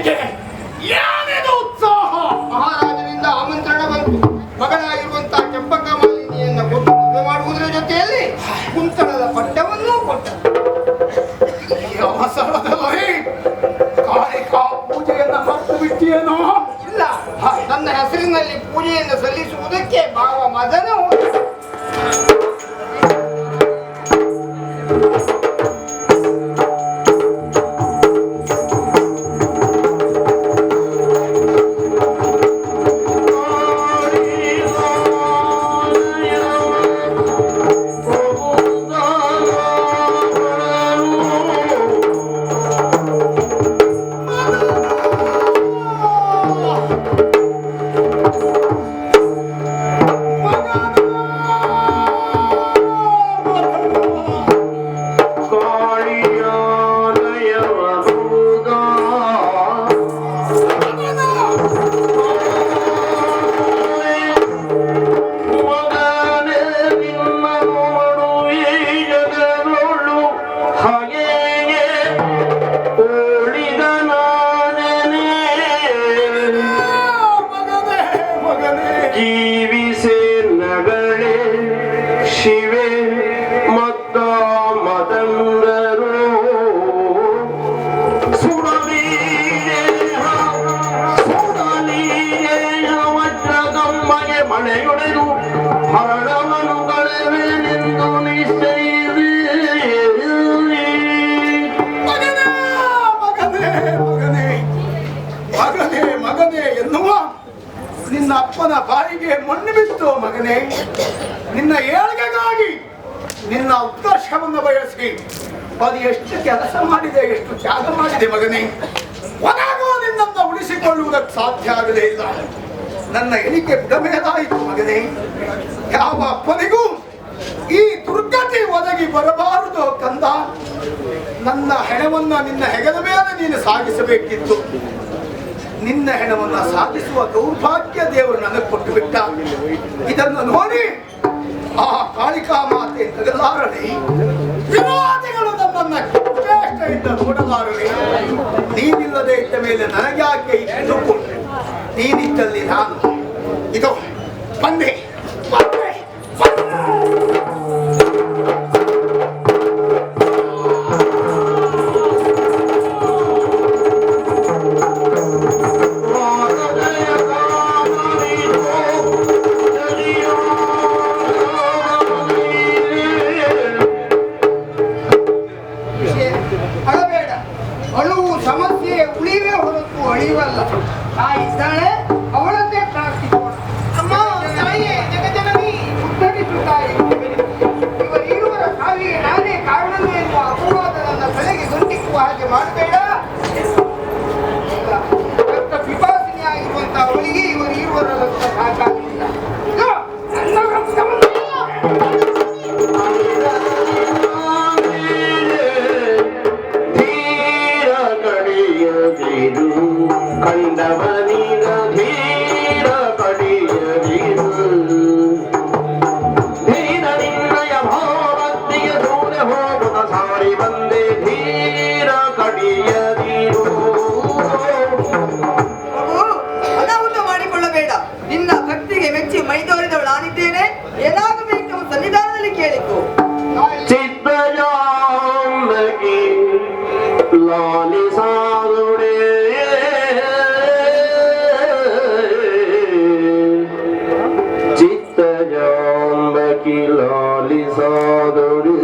ಮಗನಿಗೆ ಏನೇನು ಉತ್ಸಾಹ! ಮಹಾರಾಜನಿಂದ ಆಮಂತ್ರಣ ಬಂತು. ಮಗಳಾಗಿರುವಂತಹ ಕೆಂಪಕ್ಕ ಮಾಲಿನಿಯನ್ನು ಕೊಟ್ಟು ಮದುವೆ ಮಾಡುವುದರ ಜೊತೆಯಲ್ಲಿ ಕುಂತಳದ ಪಟ್ಟವನ್ನೂ ಕೊಟ್ಟ. ಈ ಅವಸರದಲ್ಲಿ ಕಾಳಿಕಾ ಪೂಜೆಯನ್ನು ಮರೆತು ಬಿಟ್ಟಿಯೇನೋ? ಇಲ್ಲ, ನನ್ನ ಹೆಸರಿನಲ್ಲಿ ಪೂಜೆಯನ್ನು ಸಲ್ಲಿಸುವುದಕ್ಕೆ ಭಾವ ಮದನ ಹೋದ. ನಿನ್ನ ಅಪ್ಪನ ಬಾಯಿಗೆ ಮಣ್ಣು ಬಿತ್ತು ಮಗನೇ. ನಿನ್ನ ಏಳ್ಗೆಗಾಗಿ ನಿನ್ನ ಉತ್ಕರ್ಷವನ್ನು ಬಯಸಿ ಅದು ಎಷ್ಟು ಕೆಲಸ ಮಾಡಿದೆ, ಎಷ್ಟು ತ್ಯಾಗ ಮಾಡಿದೆ ಮಗನೇ. ಒನಗೂ ನಿನ್ನನ್ನು ಉಳಿಸಿಕೊಳ್ಳುವುದಕ್ಕೆ ಸಾಧ್ಯ ಆಗಲೇ ಇಲ್ಲ. ನನ್ನ ಎಣಿಕೆ ಬುಡಮೇಲಾಯಿತು ಮಗನೇ. ಯಾವ ಅಪ್ಪನಿಗೂ ಈ ದುರ್ಗತಿ ಒದಗಿ ಬರಬಾರದು ಕಂದ. ನನ್ನ ಹೆಣವನ್ನ ನಿನ್ನ ಹೆಗಲ ಮೇಲೆ ನೀನು ಸಾಗಿಸಬೇಕಿತ್ತು. ನಿನ್ನ ಹೆಣವನ್ನ ಸಾಗಿಸುವ ದೌರ್ಭಾಗ್ಯ ದೇವರು ನನಗೆ ಕೊಟ್ಟು ಬಿಟ್ಟ. ಇದನ್ನು ನೋಡಿ ಆ ಕಾಳಿಕಾ ಮಾತೆ ನಗಲಾರಲಿ, ವಿರೋಧಿಗಳು ನನ್ನನ್ನ ಚೇಷ್ಟೆಯಿಂದ ನೋಡಲಾರಲಿ. ನೀನಿಲ್ಲದೆ ಇದ್ದ ಮೇಲೆ ನನಗ್ಯಾಕೆ ಇಟ್ಟು, ನೀನಿದ್ದಲ್ಲಿ ನಾನು ಇದು ಬಂದೆ. ಇದ್ದಾಳೆ, ಅವಳನ್ನೇ ಪ್ರಾರ್ಥಿಸೋಣ. ಅಮ್ಮ ತಾಯಿಯೇ, ಜಗಜನನಿ ಉದ್ಧರಿಸುತ್ತಾಯಿ. ಇವರ ಸಾವಿಗೆ ನಾನೇ ಕಾರಣನು ಎನ್ನುವ ಅಪವಾದ ನನ್ನ ತಲೆಗೆ ಗಂಟಿಕ್ಕುವ ಹಾಗೆ ಮಾಡಬೇಡ. ರಕ್ತ ಪಿಪಾಸಿನಿ ಆಗಿರುವಂತಹ ಅವಳಿಗೆ ಇವರ ರಕ್ತ ಸಾಕಾಗಲಿಲ್ಲ. ನನ್ನ ರಕ್ತವನ್ನು ಕಂಡವನಿಗ ಧೀರ ಕಡಿಯದಿರು. ಧೀರ ನಿನ್ನಯ ಭಾವತ್ತಿಗೆ ದೂರ ಹೋಗುತ್ತ ಸಾರಿ ಬಂದೆ ಧೀರ ಕಡಿಯದಿರು. ಅನಾಹುತ ಮಾಡಿಕೊಳ್ಳಬೇಡ. ನಿನ್ನ ಭಕ್ತಿಗೆ ಮೆಚ್ಚಿ ಮೈದೋರಿದವಳಾನಿದ್ದೇನೆ. ಏನಾಗಬೇಕು ಸನ್ನಿಧಾನದಲ್ಲಿ ಕೇಳಿತು. ಚಿತ್ತಜಾಂಬಗಿ ಲಾಲಿಸಾದುಡೆ ಚಿತ್ತಜಾಂಬಕಿ ಲಾಲಿಸಾದುಡೆ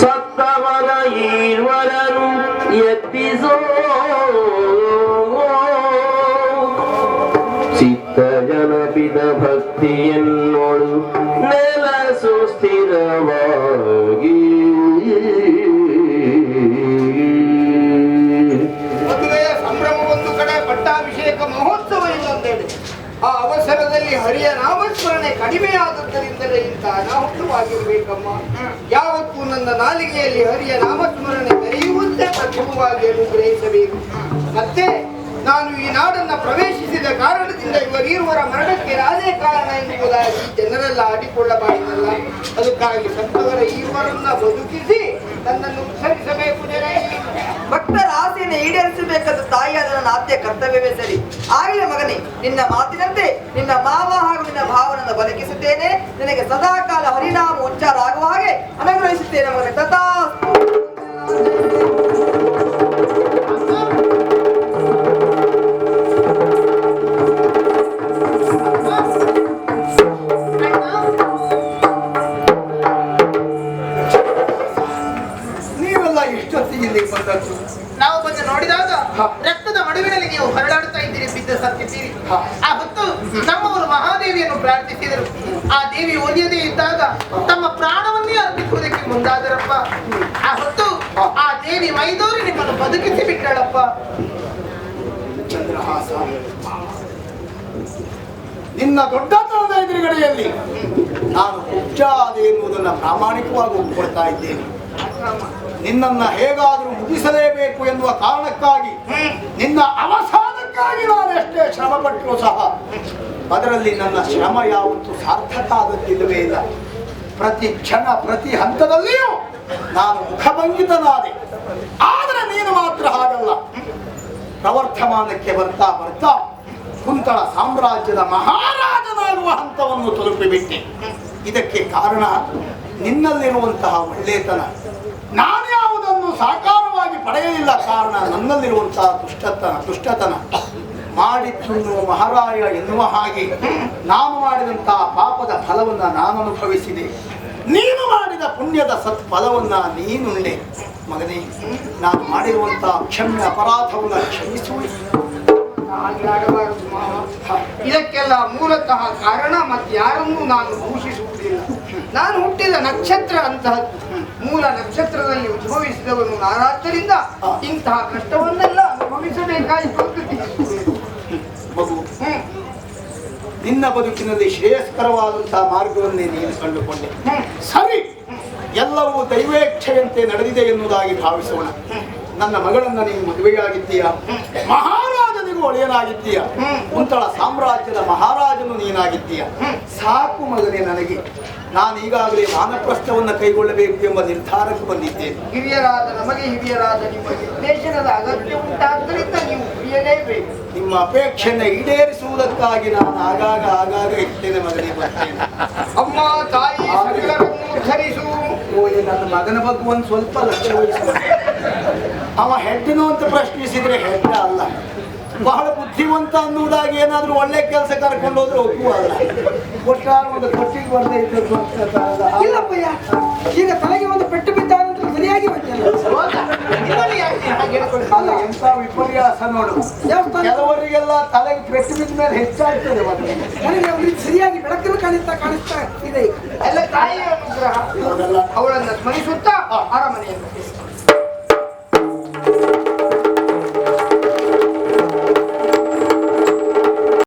ಸತ್ತವರ ಈರ್ವರನು ಎತ್ತಿಸೋ ಚಿತ್ತ ಜನಪಿತ ಭಕ್ತಿಯನ್ನೋಳು ನೆಲಸು ಸ್ಥಿರವಾಗಿ. ಮದುವೆಯ ಸಂಭ್ರಮ ಒಂದು ಕಡೆ, ಪಟ್ಟಾಭಿಷೇಕ ಮಹೋತ್ಸವ ಇನ್ನೊಂದೆಡೆ. ಆ ಅವಸರದಲ್ಲಿ ಹರಿಯ ನಾಮಸ್ಮರಣೆ ಕಡಿಮೆಯಾದದ್ದರಿಂದಲೇ ಇಂಥ ಅನಾಹುತವಾಗಿರಬೇಕಮ್ಮ. ಯಾವತ್ತೂ ನನ್ನ ನಾಲಿಗೆಯಲ್ಲಿ ಹರಿಯ ನಾಮಸ್ಮರಣೆ ಬೆರೆಯುವಂತೆ ಪ್ರಥಮವಾಗಿ ಅನುಗ್ರಹಿಸಬೇಕು. ಮತ್ತೆ ನಾನು ಈ ನಾಡನ್ನ ಪ್ರವೇಶಿಸಿದ ಕಾರಣದಿಂದ ಇವರೀರುವರ ಮರಣಕ್ಕೆ ನಾನೇ ಕಾರಣ ಎನ್ನುವುದಾಗಿ ಜನರೆಲ್ಲ ಆಡಿಕೊಳ್ಳಬಾರದಲ್ಲ. ಅದಕ್ಕಾಗಿ ಸತ್ತವರ ಈರುವರನ್ನ ಬದುಕಿಸಿ ನನ್ನನ್ನು ಉತ್ಸರಿಸಬೇಕು. ಜನ ಈಡೇರಿಸಬೇಕಾದ ತಾಯಿಯಾದ ನನ್ನ ಆದ್ಯ ಕರ್ತವ್ಯವೇ ಸರಿ. ಆಗಲೇ ಮಗನೇ, ನಿನ್ನ ಮಾತಿನಂತೆ ನಿನ್ನ ಮಾವ ಹಾಗೂ ನಿನ್ನ ಭಾವನನ್ನು ಬದುಕಿಸುತ್ತೇನೆ. ನಿನಗೆ ಸದಾಕಾಲ ಹರಿನಾಮ ಉಚ್ಚಾರ ಆಗುವ ಹಾಗೆ ಅನುಗ್ರಹಿಸುತ್ತೇನೆ ಮಗನೇ. ತಥಾಸ್ತು. ನೀವೆಲ್ಲ ಎಷ್ಟೊತ್ತಿಗೆ ಇಲ್ಲಿ ಬಂದದ್ದು? ನಾವು ಬಂದು ನೋಡಿದಾಗ ರಕ್ತದ ಮಡುವಿನಲ್ಲಿ ನೀವು ಹೊರಡಾಡುತ್ತಾ ಇದ್ದೀರಿ, ಬಿದ್ದು ಸತ್ತಿದ್ದೀರಿ. ಆ ಹೊತ್ತು ನಮ್ಮವರು ಮಹಾದೇವಿಯನ್ನು ಪ್ರಾರ್ಥಿಸಿದರು. ಆ ದೇವಿ ಒಲಿಯದೇ ಇದ್ದಾಗ ತಮ್ಮ ಪ್ರಾಣವನ್ನೇ ಅರ್ಪಿಸುವುದಕ್ಕೆ ಮುಂದಾದರಪ್ಪ. ಆ ಹೊತ್ತು ಆ ದೇವಿ ಮೈದೂರಿ ನಿಮ್ಮನ್ನು ಬದುಕಿಸಿ ಬಿಟ್ಟಳಪ್ಪ. ಚಂದ್ರಹಾಸ, ನಿನ್ನ ದೊಡ್ಡತನದ ಎದುರುಗಡೆಯಲ್ಲಿ ನಾನು ಕುಬ್ಜಾದೆ ಎನ್ನುವುದನ್ನು ಪ್ರಾಮಾಣಿಕವಾಗಿ ಒಪ್ಪಿಕೊಳ್ತಾ ಇದ್ದೇನೆ. ನಿನ್ನನ್ನ ಹೇಗಾದರೂ ಮುಗಿಸಲೇಬೇಕು ಎನ್ನುವ ಕಾರಣಕ್ಕಾಗಿ, ನಿನ್ನ ಅವಸಾನಕ್ಕಾಗಿ ನಾನು ಎಷ್ಟೇ ಶ್ರಮ ಪಟ್ಟರೂ ಸಹ ಅದರಲ್ಲಿ ನನ್ನ ಶ್ರಮ ಯಾವತ್ತೂ ಸಾರ್ಥಕ ಆಗುತ್ತಿಲ್ಲವೇ ಇಲ್ಲ. ಪ್ರತಿ ಕ್ಷಣ ಪ್ರತಿ ಹಂತದಲ್ಲಿಯೂ ನಾನು ಮುಖಭಂಗಿತನಾದೆ. ಆದರೆ ನೀನು ಮಾತ್ರ ಹಾಗಲ್ಲ. ಪ್ರವರ್ತಮಾನಕ್ಕೆ ಬರ್ತಾ ಬರ್ತಾ ಕುಂತಳ ಸಾಮ್ರಾಜ್ಯದ ಮಹಾರಾಜನಾಗುವ ಹಂತವನ್ನು ತಲುಪಿಬಿಟ್ಟೆ. ಇದಕ್ಕೆ ಕಾರಣ ನಿನ್ನಲ್ಲಿರುವಂತಹ ಒಳ್ಳೆತನ. ನಾನ್ಯಾವುದನ್ನು ಸಾಕಾರವಾಗಿ ಪಡೆಯಲಿಲ್ಲ, ಕಾರಣ ನನ್ನಲ್ಲಿರುವಂತಹ ದುಷ್ಟತನ. ಮಾಡಿದ್ದು ಮಹಾರಾಯ ಎನ್ನುವ ಹಾಗೆ ನಾನು ಮಾಡಿದಂತಹ ಪಾಪದ ಫಲವನ್ನ ನಾನು ಅನುಭವಿಸಿದೆ. ನೀನು ಮಾಡಿದ ಪುಣ್ಯದ ಸತ್ಫಲವನ್ನ ನೀನುಂಡೆ. ಮಗನೇ, ನಾನು ಮಾಡಿರುವಂತಹ ಕ್ಷಮ್ಯ ಅಪರಾಧವನ್ನು ಕ್ಷಮಿಸುವೆ. ಇದಕ್ಕೆಲ್ಲ ಮೂಲತಃ ಕಾರಣ ಮತ್ತಾರನ್ನೂ ನಾನು ದೂಷಿಸುವುದಿಲ್ಲ. ನಾನು ಹುಟ್ಟಿದ ನಕ್ಷತ್ರ ಅಂತಹದ್ದು. ಮೂಲ ನಕ್ಷತ್ರದಲ್ಲಿ ಉದ್ಭವಿಸಿದವನು ನಾನಾದ್ದರಿಂದ ಇಂತಹ ಕಷ್ಟವನ್ನೆಲ್ಲ ಅನುಭವಿಸಬೇಕಾಯಿತು ಅಂತ ತಿಳಿಸುತ್ತೇನೆ. ಮಗು, ನಿನ್ನ ಬದುಕಿನಲ್ಲಿ ಶ್ರೇಯಸ್ಕರವಾದಂತಹ ಮಾರ್ಗವನ್ನೇ ನೀನು ಕಂಡುಕೊಂಡೆ. ಸರಿ, ಎಲ್ಲವೂ ದೈವೇಚ್ಛೆಯಂತೆ ನಡೆದಿದೆ ಎನ್ನುವುದಾಗಿ ಭಾವಿಸೋಣ. ನನ್ನ ಮಗಳನ್ನ ನೀನು ಮದುವೆಯಾಗಿದ್ದೀಯ, ಮಹಾರಾಜನಿಗೂ ಒಡೆಯನಾಗಿದ್ದೀಯ, ಕುಂತಳ ಸಾಮ್ರಾಜ್ಯದ ಮಹಾರಾಜನು ನೀನಾಗಿದ್ದೀಯ. ಸಾಕು ಮಗನೇ, ನನಗೆ ನಾನು ಈಗಾಗಲೇ ವಾನಪ್ರಸ್ಥವನ್ನು ಕೈಗೊಳ್ಳಬೇಕು ಎಂಬ ನಿರ್ಧಾರಕ್ಕೆ ಬಂದಿದ್ದೇನೆ. ಹಿರಿಯರಾದ ನಮಗೆ ಹಿರಿಯರಾದ ನಿಮ್ಮ ನಿರ್ದೇಶನದ ಅಗತ್ಯ ಉಂಟಾದ್ದರಿಂದ ನೀವು ಹಿರಿಯಲೇಬೇಕು. ನಿಮ್ಮ ಅಪೇಕ್ಷೆಯನ್ನು ಈಡೇರಿಸುವುದಕ್ಕಾಗಿ ನಾನು ಆಗಾಗ ಇರ್ತೇನೆ ಮಗನೇ, ಬರ್ತೇನೆ. ಅಮ್ಮ ತಾಯಿ ಸಕಲರನ್ನು ಧರಿಸು. ಓಯ್, ನನ್ನ ಮಗನ ಬಗ್ಗೆ ಒಂದು ಸ್ವಲ್ಪ ಲಕ್ಷ್ಯ ವಹಿಸು. ಅವ ಹೆಡ್ಡನು ಅಂತ ಪ್ರಶ್ನಿಸಿದ್ರೆ ಹೆಡ್ಡ ಅಲ್ಲ, ಬಹಳ ಬುದ್ಧಿವಂತ ಅನ್ನುವುದಾಗಿ ಏನಾದ್ರೂ ಒಳ್ಳೆ ಕೆಲಸ ಕರ್ಕೊಂಡು ಹೋದ್ರೆ ಒಪ್ಪುವಲ್ಲ. ಒಟ್ಟಾರೆ ಒಂದು ಕೊಟ್ಟಿಗೆ ಬರ್ದೇ ಇದ್ದದ್ದು ಇಲ್ಲಪ್ಪಯ್ಯ, ಈಗ ತಲೆಗೆ ಒಂದು ಪೆಟ್ಟು ಬಿದ್ದ ನಂತರ ಸರಿಯಾಗಿ ಅಲ್ಲ, ಎಂತ ವಿಪರ್ಯಾಸ ನೋಡು. ಕೆಲವರಿಗೆಲ್ಲ ತಲೆಗೆ ಪೆಟ್ಟು ಬಿದ್ದ ಮೇಲೆ ಹೆಚ್ಚಾಗ್ತದೆ. ನನಗೆ ಅವ್ರಿಗೆ ಸರಿಯಾಗಿ ಬೆಳಕನ್ನು ಕಾಣಿಸ್ತಾ ಇದೆ. ಎಲ್ಲ ತಾಯಿಯ ಅನುಗ್ರಹ. ಅವಳನ್ನು ಸ್ಮರಿಸುತ್ತಾ ಅರಮನೆಯನ್ನು